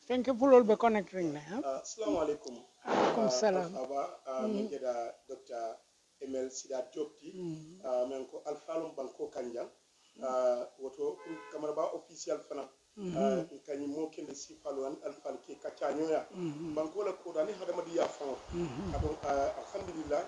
Thank you for all the connecting now. Assalamu alaikum. Alaikum salam. Alfaba min jeda Dr. Emel Sida Diopti men ko alfalum banko kanjang woto kamara ba official fana kany mo kende sifalu an alfal ke kacanyoya banko la ko dani hadamadi ya fon adon alhamdulillah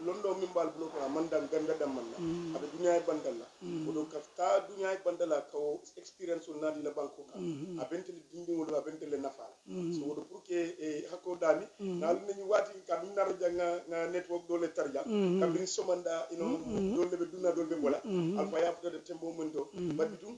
londo mimbal bulo ko mandan ganda damanna aba dunya bandalla wodo kafta dunya bandalla ko experience on nadi la banko ka abentele dindi wodo abentele nafa so wodo pour que hakko dani nal nañu wati ka dum nar janga na network dole tarja kabin somanda dole be dunna dole be bola alfa ya de tembo mundo baditum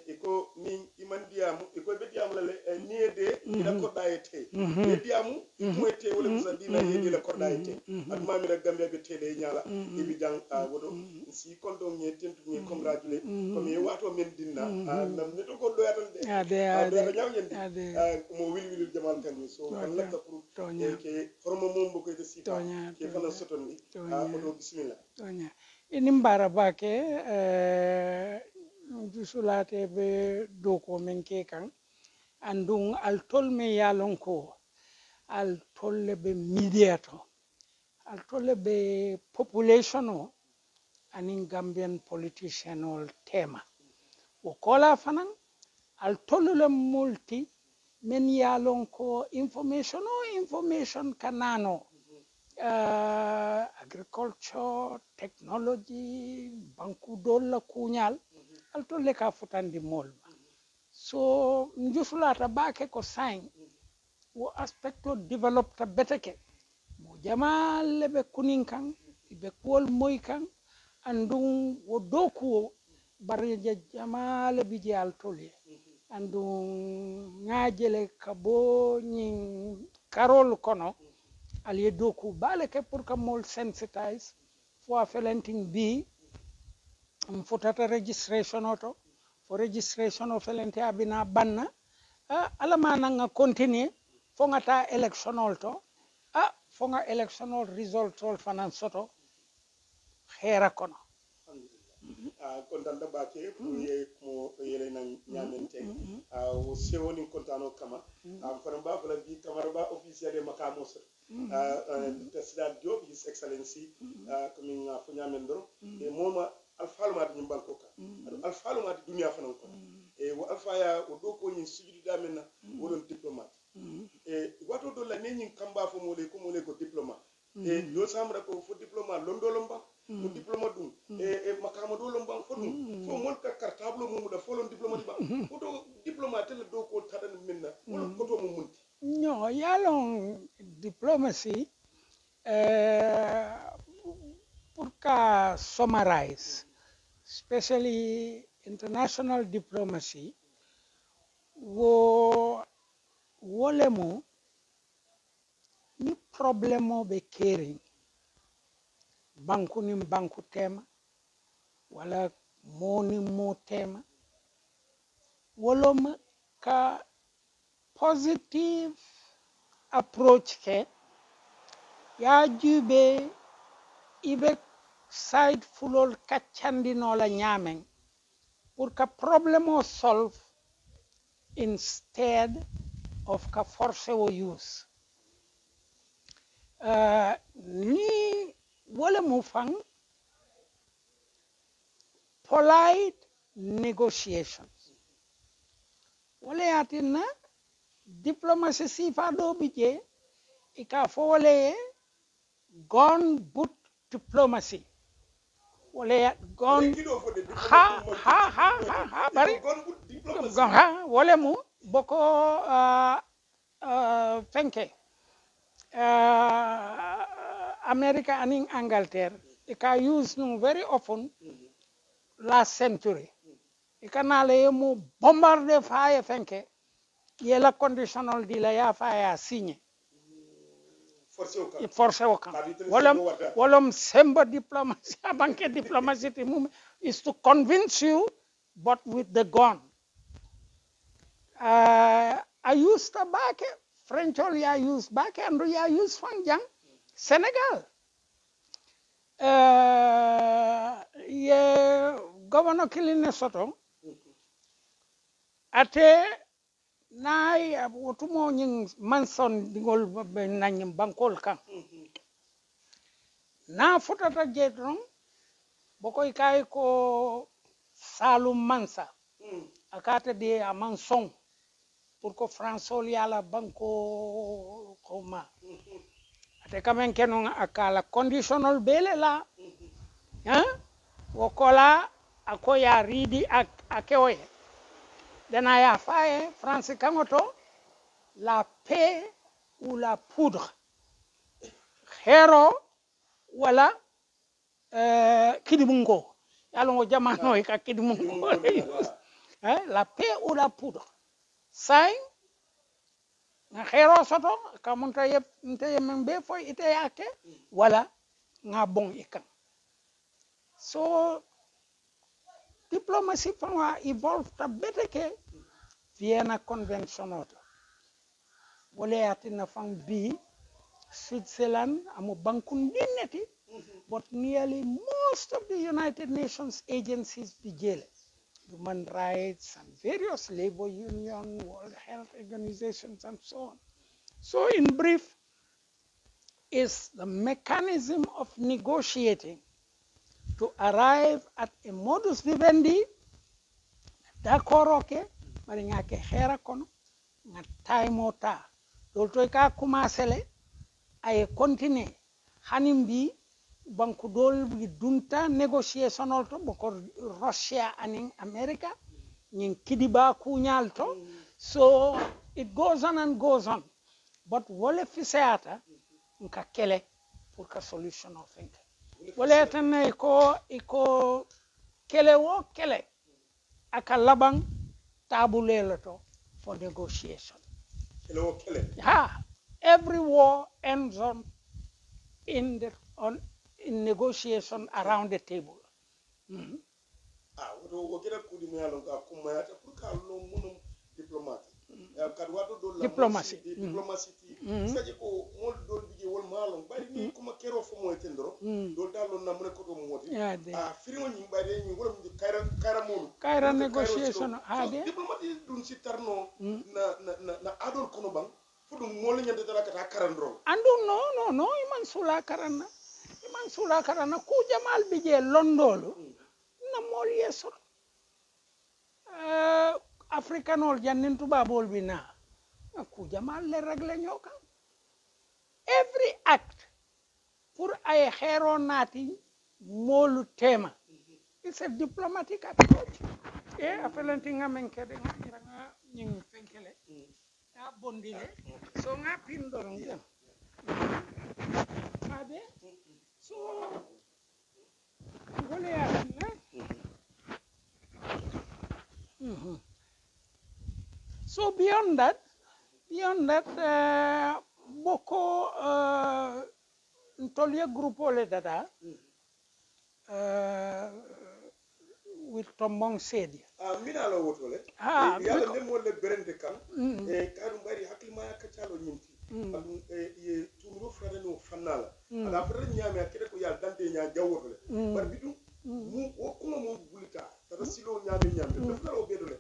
iko ni imandiamu iko bediamu le niede ila kodaite bediamu moite wala musandina yedi la kodaite adma mi gambia be tele nyala ibi jang wodo si kondo ngi tentu ngi congratulate comme ye wato men dinna nam neto ko do yatan de ade nyawyendi mo wil jamal kan so kan la pour ke formo mom ko de sifa ke fana sotonni odo bismillah tonya inimbara bake jusulate be doko men ke kan andung al tolme yalon ko al tolle be mediato al tolle be population o anin gambian politician ol tema o kola fanan al tolle multi men yalon ko information kanano agriculture technology banku dolla kunyal alto le ka futandi molma so njusulata bake ko sign wo aspecto develop ta beteke mo jamal be kunin kan be kol moy kan andum wo doku bari jamal bi je alto le andum ngaajele ka bo nyin karol kono aliye doku baleke pour que mol sensitize fo felenting bi futata registration auto for registration of felente abina banna alama nanga continue fo ngata election auto fo nga electional result all fanan soto khera kono kontanta bake pour ye mo yele nan nyamente o sewoni kontano kama kono ba fala bi kamara ba officiel de makamo so president Diop his excellency comme nga fo nyamendro e moma alfalumati ñim banko ka alfalumati dunia fanan ko wo alfaya o do ko ñin sujudi damena wodon diplomate wato do la ne ñin kamba fo mole ko diplomate do samra ko fo diplomate londo lomba ko diplomate dum makama do lomba fo dum fo mol ka cartable mum da fo lon diplomate ba ko do diplomate le do ko tadan minna wala ko to mum munti no yalon diplomacy pour ka summarize especially international diplomacy wolemo ni problemo be kering banku ni banku tema wala moni mo tema wolom ka positive approach ke ya jube ibe side fulol kaccandinola ñamen pour que problème o solve instead of ka force o use ni wala mu fang polite negotiations wala yatina diplomacy sifa do bije ika fo wala gone but diplomacy wala gone ha bari wala mu boko fenke America and Angleterre it can use no very often last century it can ale mu bombarder fire fenke yela conditional di la ya fire signé force o kan walam semba diplomacy banque diplomacy is to convince you but with the gun I used to back French or ya use back and ya use fanjang Senegal ye governor Kiline Soto ate nay wotumo nyin manson dingol be nanyim bankol kan na futata jedron bokoy kay ko salum mansa akata de a manson pour ko fransol yala banko koma ate kamen kenon akala conditional bele la hein wokola akoya ridi akeoye dana ya faye france kangoto la paix ou la poudre hero wala kidimungo yalongo jamano ka kidimungo la paix ou la poudre say nga hero soto kamunta yep nte membe fo ite yake wala nga bon ikan so diplomacy fa evolve ta beteke Vienna Convention oto wala atina fang bi Switzerland amu bankun dinneti but nearly most of the United Nations agencies bijele human rights and various labor union, World Health Organizations and so on. So in brief is the mechanism of negotiating to arrive at a modus vivendi d'accord okay mari ngake hera kono nga time ota dol toy ka commencer le ay continuer hanimbi banku dol bi dunta negotiation olto boko Russia and America nyin kidiba kunyal to so it goes on and goes on but wole fiseata nka kele pour ka solution of think wole tan iko kele wo kele aka labang tabulelo to for negotiation kele kele every war ends in negotiation around the table wo kera kudi me yalon ka kuma ya ta pour ka lo munum diplomate kad wado do la diplomacy saje ko mol dol bije wol malon bari ni kuma kero fo mo tendro dol dalo na mun ko to moti firimo nyi bari ni wala mu kaira negotiation hade diplomate dun si tarno na adol kono bang fu dum mol nyande dala kata karandro andu no iman sula karana ku jamal bije londolo na mol yeso africanol jannin tubabol bina ku jamal le regle nyoka every act pour ay hero nati molu tema it's a diplomatic approach afelanti ngamen kede nga nying fenkele ya bondile so nga pindor ngam ade so ngole ya so beyond that boko ntolye grupo le dada with tombong sedi mina lo wotole yalla nem wole berende kam kadum bari hakilma yakatalo nyimti adum ye tumro frade no fanala ala frade nyame akede ko yalla dante nya jawotole bar bidum mu o kuma mo bulita tata silo nyame do falo bedole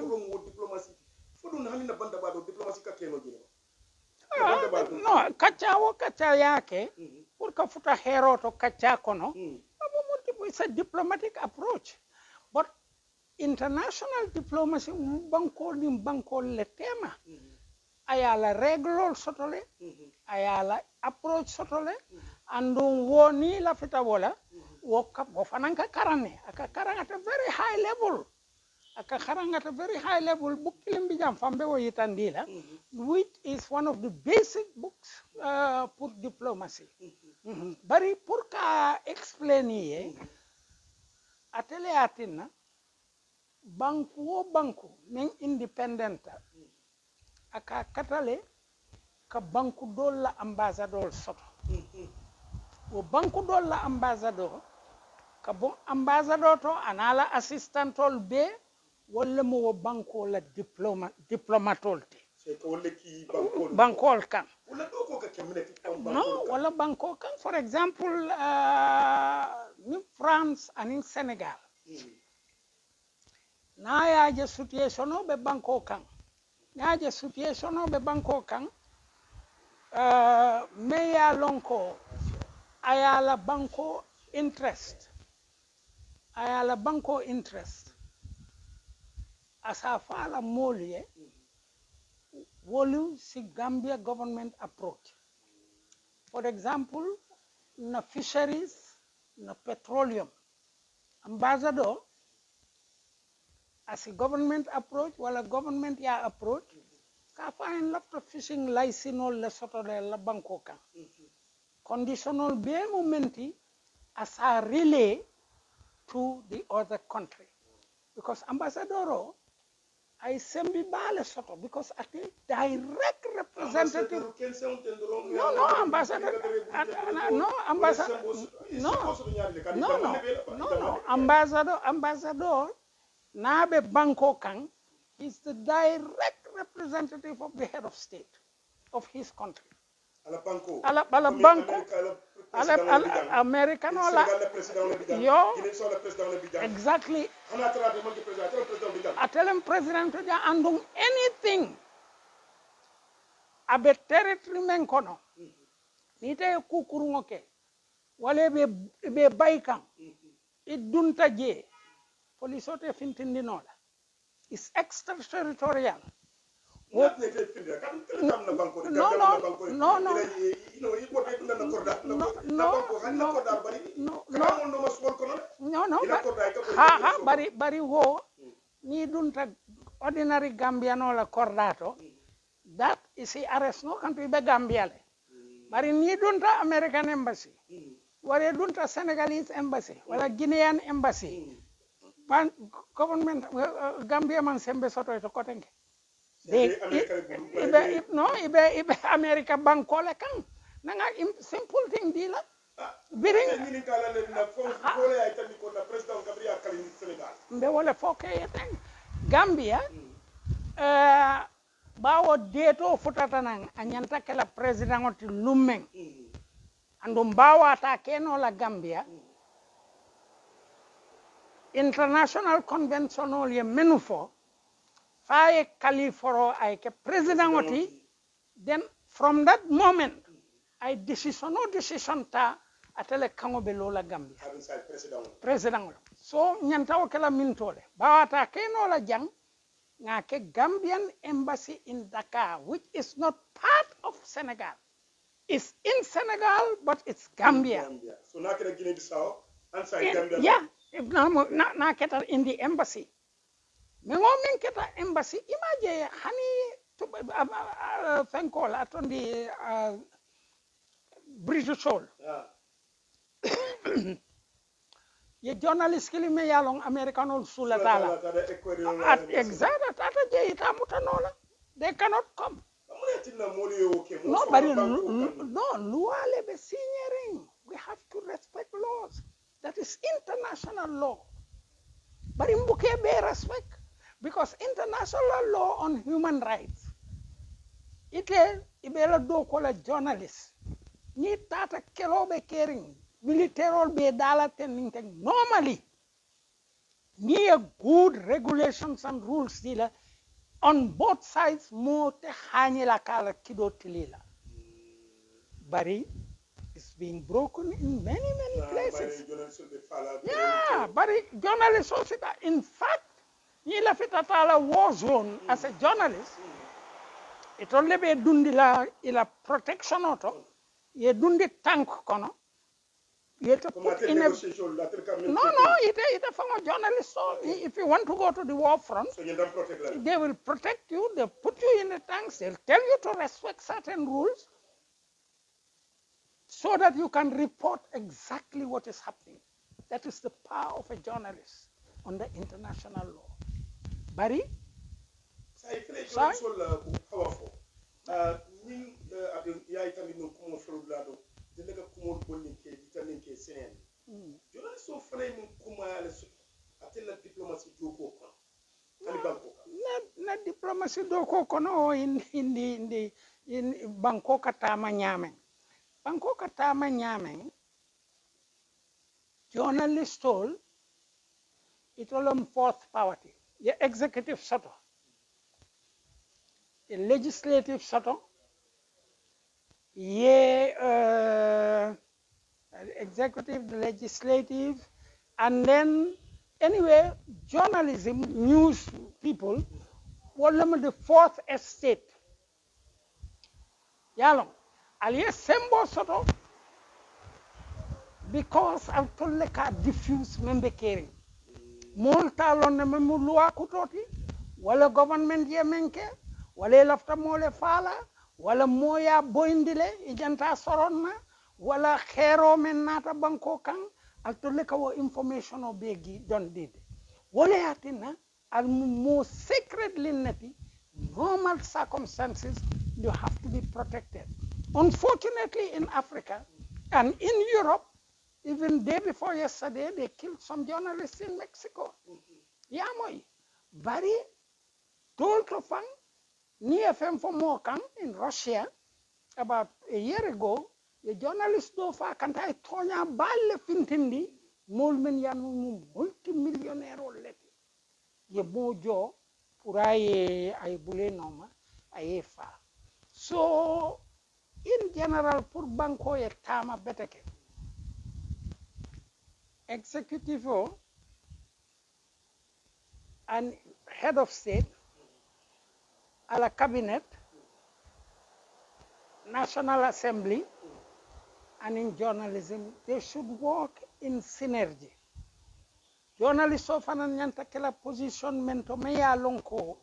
mo mo diplomatie fodun hamina banda bado diplomatie ka keno jino no kacha yake pour ka futa hero to kacha kono it's a diplomatic approach but international diplomacy banko le tema ayala reglol sotole ayala approach sotole andum woni la fita wala woka bo fananka karane aka karanga at a very high level book limbi jam fambe wo yitandila which is one of the basic books pour diplomacy bari pour ka explain atele atina banku men independent aka katale ka banku dolla ambassador soto wo banku dolla ambassador ka bon ambassador to anala assistantol be wala mo wo banko la diplomatol te ko wala ki bankol kan wala do ko ka kemne no wala banko kan for example in France and in Senegal na ya je situation be banko kan ngaje situation o be banko kan meya lonko ayala banko interest asa fala molye wolu si Gambia government approach. For example, na fisheries, na petroleum. Ambassador, as a government approach, wala government ya approach, ka find lot of fishing license le soto de la banko kan. Conditional be momenti as a relay to the other country. Because ambassador I sembi bale soto because at a direct representative. Ambassador nabe banko kang is the direct representative of the head of state of his country. Ala banko American ola yo exactly atelem president ja andum anything abe territory men kono ni te kukurungo ke wale be baykan idunta je police ote fintindi nola is extraterritorial no bari wo ni dunta ordinary Gambiano la cordato that is the arrest no country be Gambia le bari ni dunta American embassy wala dunta Senegalese embassy wala Guinean embassy government Gambia man sembe soto to kotenke ibe America banko le kan nanga simple thing di la biring mbe wala foke yeten Gambia bawo deto futata nan anyanta kala president oti lumeng andum bawa ta keno la Gambia international convention ye menufo faye kaliforo ay ke president oti then from that moment ay decision ta atele kango be lola Gambia president so nyanta o kala mintole bawata keno la jang ngake Gambian embassy in Dakar which is not part of Senegal it's in Senegal but it's Gambia so na kala Guinea Bissau inside Gambia yeah if na keta in the embassy mengo min keta embassy imaje hani thankol atondi British soul ye journalist kili me yalong American ol sulatala at exact ata je ita mutanola they cannot come no bari no luale be signering we have to respect laws that is international law bari mbuke be respect because international law on human rights ite ibela do ko la journalist ni tata kelobe kering military be dala tening normally ni a good regulations and rules dila on both sides mo te hanila kala kido tilila bari it's being broken in many places yeah bari journalists also in fact ni la fitatala war zone as a journalist it only be dundi la ila protection auto ye dundi tank kono ye to put in a it from a journalist so if you want to go to the war front so protect they will protect you they put you in the tanks they'll tell you to respect certain rules so that you can report exactly what is happening that is the power of a journalist under international law bari say powerful ning adon yaay tamit no ko mo fero blado de lega ko mo bonni ke ditanen ke sen journalist so fane mun kuma ala su atella diplomacy joko ko ali banko na diplomacy doko kono in banko katama nyame banko katama nyame journalist told it all fourth poverty the executive soto a legislative soto, ye executive, the legislative, and then anyway, journalism, news people, wala the fourth estate. Yalong, aliye sembo soto, because I've told ka diffuse member caring. Multa lon memu loi kutoti, wala government ye menke, wala lafta mole fala, wala moya boindile, ijanta soronna, wala khero men nata banko kan, altole ka wo information o begi don did. Wala yatina, al more sacredly neti, normal circumstances, you have to be protected. Unfortunately, in Africa and in Europe, even day before yesterday, they killed some journalists in Mexico. Yamoy, very told to fang, ni FM for more in Russia, about a year ago, the journalist do fa kanta tonya balle fintindi, molmen yanu multimillionaire leti. Ye bojo puraye ay bule noma ay fa. So in general pour banko ye tama beteke. Executive and head of state, a la cabinet, National Assembly, and in journalism, they should work in synergy. Journalists often nyanta kila position mento meya lonko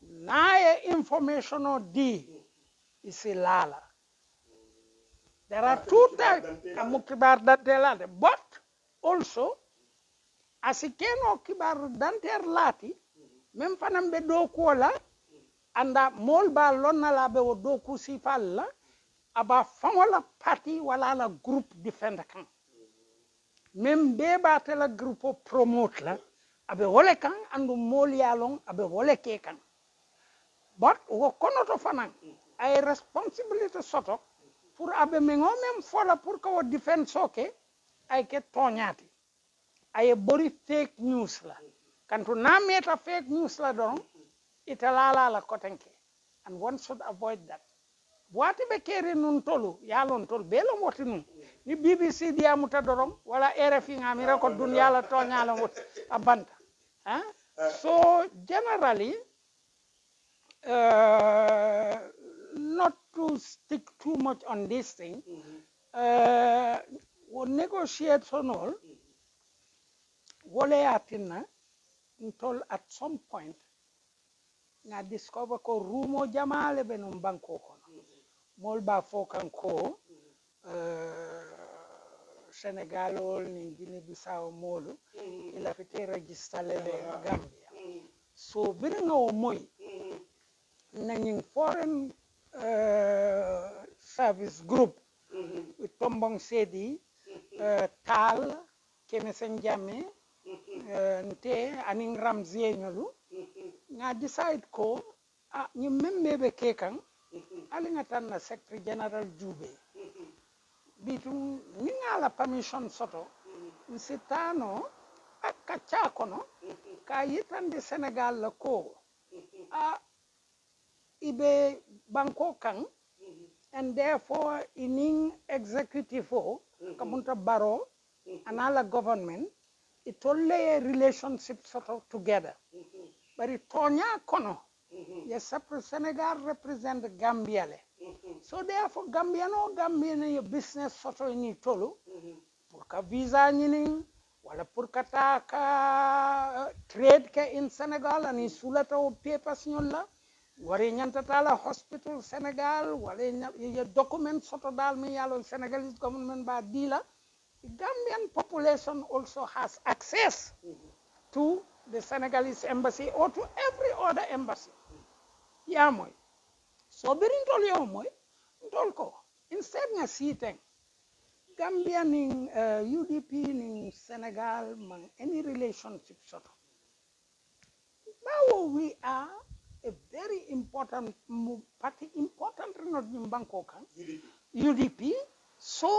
na information o di isi lala. There are two types of kibar dante but also asikeno kibar dante lati mem fanam be do ko la anda mol ba lonna la be o do ku sifal la aba famola party wala la groupe defend kan mem be ba tela groupe promote la abe wole kan andu mol yalong abe wole ke kan but wo konoto fanan ay responsibility soto pour abe mengo mem fola pour ko defend soke ay ke toñati ay bori fake news la kanto na meta fake news la don italala la kotenke and one should avoid that wati be kere nun tolu yalon tol belo moti nun ni BBC dia muta dorom wala RFI ngamira ko dunya la toñala mot abanta huh? So generally not to stick too much on this thing we negotiate sonol wole atina until at some point na discover ko rumo jamale be non banko kono mol ba fokan ko Senegal ol ni Guinea Bissau molu ila fite register le Gambia so biringa o moy nañing foreign service group tombong sedi tal kene sen jame nte aning ramzie nyolu nga decide ko ñu membe be kekan ali nga tan na secretary general Jube bitum ni nga la permission soto nsitano akacha kono ka yitande Senegal la ko ibe banko kan and therefore ining executive kamunta baro anala government it only relationship sort of together but it tonya kono yes Senegal represent Gambia le so therefore Gambian your business sort of ni tolo pour ka visa ni wala pour ka trade ka in Senegal ani sulata o papers nyola wari nyanta tala hospital Senegal wala your document sort of dal mi yalo Senegalese government ba dila the Gambian population also has access to the Senegalese embassy or to every other embassy. Yeah, moy. So birin tol yo moy, tol ko. Instead nga siteng Gambia ning UDP ning Senegal man any relationship sort of. Now we are a very important party important not in Bangkok UDP so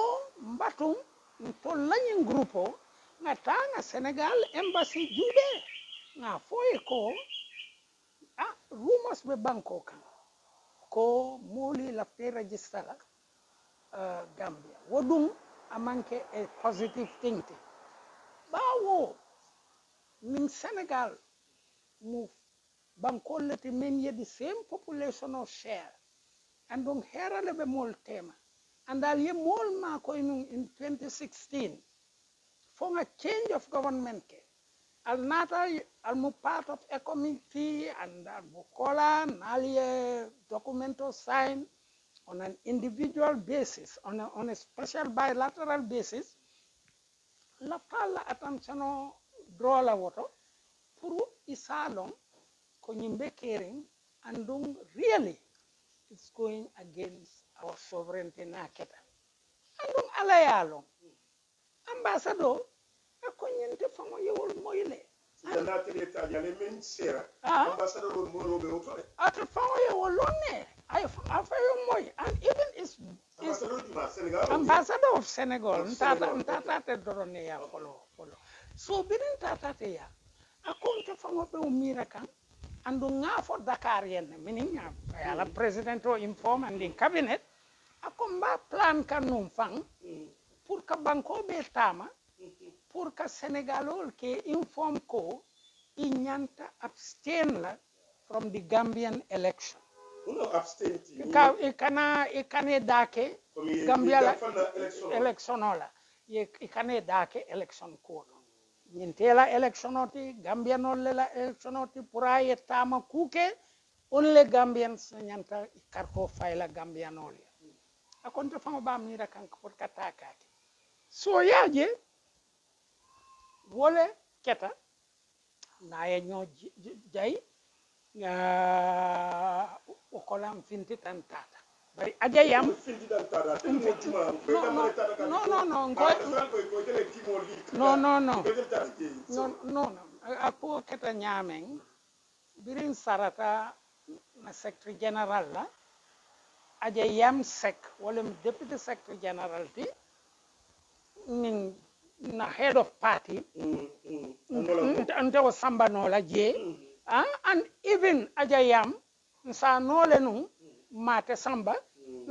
mbatung to lañing grupo nga tanga Senegal embassy Jube nga foye ko rumors be Bangkok ko moli lafte register la Gambia wodum amanke a positive thing bawo min Senegal mu bankol leti men ye the same population of share and don herale be mol tema andal ye mol ma ko in 2016 for a change of government ke al nata al mu part of a committee and bukola nalie documento sign on an individual basis on a special bilateral basis la pala attention draw la woto pour isalon ko nyimbe kering and really it's going against our sovereignty na keta and alayalo ambassador ko nyinte famo yewol moyle dana tele tañale men sera ambassador mo robe otore ata famo yewol lonne ay afayo moy and even is ambassador of Senegal ntata te dorone ya follow so birin tata te ya akonte famo be umira kan andu ngafo Dakar yen minin ya la president o inform and in cabinet akomba plan kanum fang pour que banko be tama pour que Senegalol ke inform ko inyanta abstain la from the Gambian election uno abstain ka ikane dake Gambia la election ola ikane dake election ko nyintela election oti Gambian la election oti pour ay tama kuke onle Gambians nyanta karko fayla Gambian olia akonte fama ba mira kan pour kataka so yaje wole keta na ye ñoo jay okolam finti tan tata bari aja yam finti tan tata no ako keta ñameng birin sarata na secretary general la aja yam sek wala deputy secretary general ti min na head of party ante o samba no la je and even ajayam sa no le nu mate samba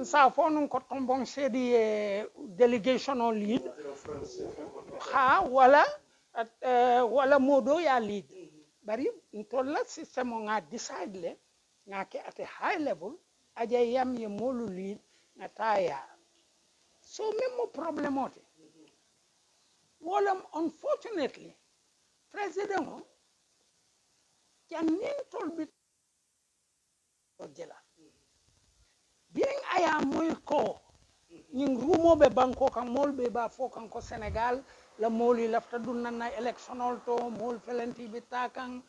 sa fo nun ko tombon sedi delegation on lead ha wala modo ya lead bari ntolla system nga decide le nga ke at a high level ajayam ye molu lead nga taya so même problème ote Wolam, unfortunately, President Janin told me being I am ko ning rumo be banko kan mol be ba fo kan ko Senegal la moli lafta dunna na electional to mol felenti bitakan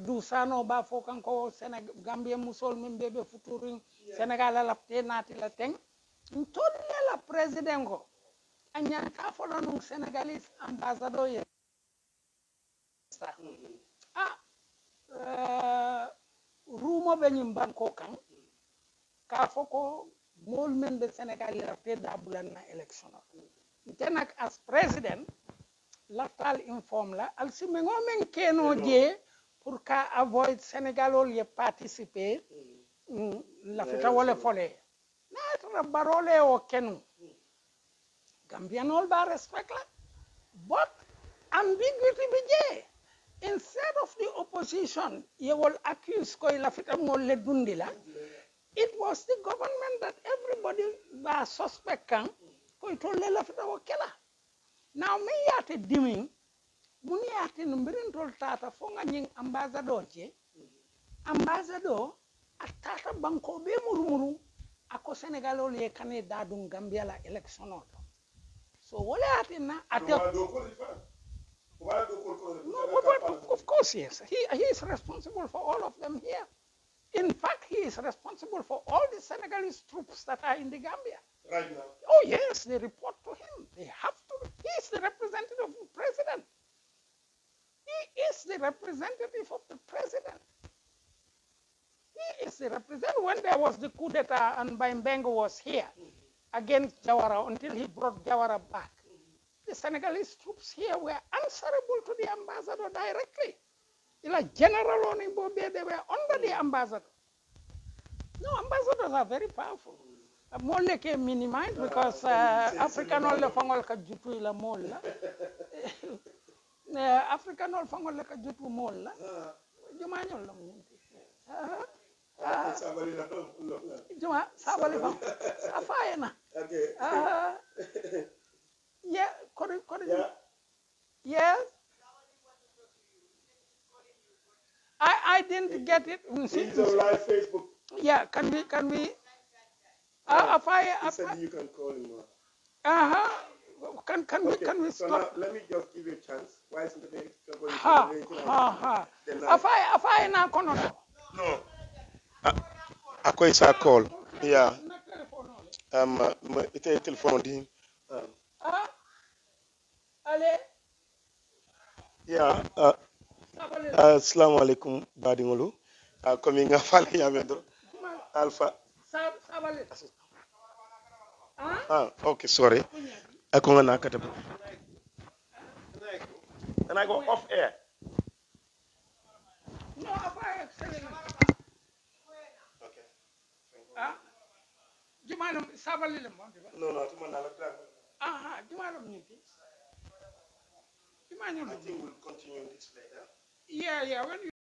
du sano ba fo kan ko Senegal Gambia musol min be futurin Senegal la lafte nati la teng tolle la president ko anyan ka fola nung Senegalese ambassador ye rumo be nyim banko kan ka foko mol men de Senegal la te dabulan na election tenak as president laftal inform la al simengo men keno je pour ka avoid Senegalol ye participer la fita wala fole na tra barole o kenu Gambian all ba respect la but ambiguity bije instead of the opposition you will accuse ko la fita mo le dundila it was the government that everybody ba suspect kan ko to le la fita wakela now me yate diming muni yate no mbirin tol tata fo nga nying ambassador je ambassador atata banko be murmuru ako Senegal ol ye kane dadum Gambia la election oto so wala atina ate of course yes he is responsible for all of them here in fact he is responsible for all the Senegalese troops that are in the Gambia right now oh yes they report to him they have to he is the representative of the president he is the representative of the president he is the representative when there was the coup d'etat and Mbengue was here against Jawara until he brought Jawara back. The Senegalese troops here were answerable to the ambassador directly. Like General Onimbobe, they were under the ambassador. No, ambassadors are very powerful. More like a minimize because African all the fangol ka jutu ila mol la. African all fangol la ka jutu mol la. Juma nyol long. Juma sabali fang. Afaya na. Okay. Yeah, correct. Yeah. Yes. I didn't get it. He's on live Facebook. Yeah, can we? He said you can call him. Can we so stop? Now, let me just give you a chance. Why isn't the Afai na kono. No. Ako isa call. Yeah. Ite telephone din. Ale. Yeah. Assalamu alaikum badingolu. Komi nga fale ya bedro. Alpha. Sabale. Okay, sorry. Ako nga nakata. And I go off air. No, afai excellent. Okay. Jumanum sabale le mo. No, tuma na la plan. Jumanum niti. I think we'll continue this later. Yeah, when